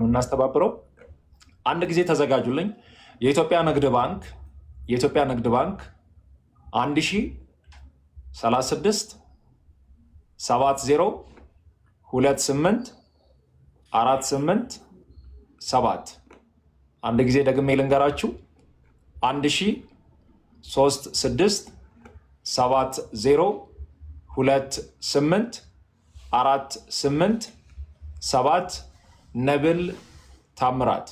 እናስተባብረው አንድ ጊዜ ተዘጋጁልኝ። የኢትዮጵያ ንግድ ባንክ 1036 70 28 48 7 አንድ ጊዜ ደግሜ ልንገራችሁ 1036 70 28 48 7 ነብል ታምራት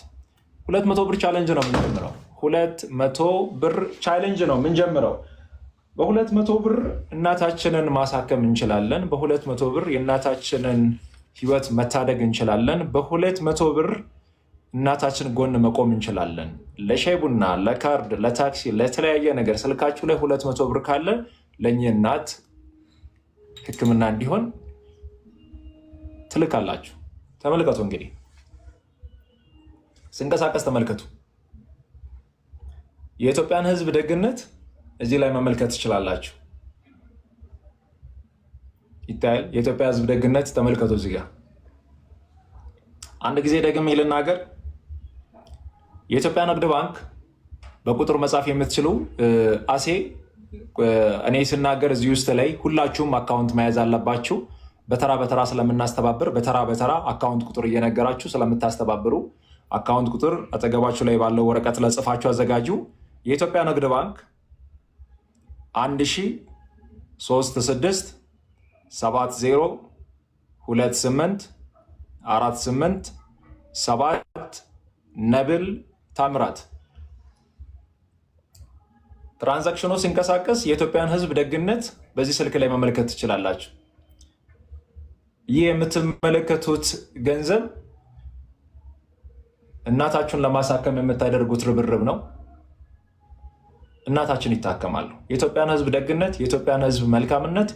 200 ብር ቻሌንጅ ነው የምንጀምረው። 200 ብር ቻሌንጅ ነው የምንጀምረው። በ200 ብር እናታችንን ማሳከም እንችላለን። በ200 ብር የእናታችንን ህይወት መታደግ እንችላለን። በ200 ብር እናታችን ጎን መቆም እንችላለን። ለሻይ ቡና፣ ለካርድ፣ ለታክሲ፣ ለተለያየ ነገር ስልካችሁ ላይ 200 ብር ካለ ለእኚህ እናት ህክምና እንዲሆን ትልካላችሁ። ተመልከቱ እንግዲህ ስንቀሳቀስ ተመልከቱ። የኢትዮጵያን ህዝብ ደግነት እዚህ ላይ መመልከት ትችላላችሁ። ይታያል። የኢትዮጵያ ህዝብ ደግነት ተመልከቱ። እዚህ ጋር አንድ ጊዜ ደግሜ ልናገር። የኢትዮጵያ ንግድ ባንክ በቁጥር መጻፍ የምትችሉ አሴ እኔ ስናገር እዚህ ውስጥ ላይ ሁላችሁም አካውንት መያዝ አለባችሁ። በተራ በተራ ስለምናስተባብር በተራ በተራ አካውንት ቁጥር እየነገራችሁ ስለምታስተባብሩ አካውንት ቁጥር አጠገባችሁ ላይ ባለው ወረቀት ለጽፋችሁ አዘጋጁ። የኢትዮጵያ ንግድ ባንክ 1036 70 28 48 7 ነብል ታምራት። ትራንዛክሽኑ ሲንቀሳቀስ የኢትዮጵያን ህዝብ ደግነት በዚህ ስልክ ላይ መመልከት ትችላላችሁ። ይህ የምትመለከቱት ገንዘብ እናታችሁን ለማሳከም የምታደርጉት ርብርብ ነው። እናታችን ይታከማሉ። የኢትዮጵያን ህዝብ ደግነት፣ የኢትዮጵያን ህዝብ መልካምነት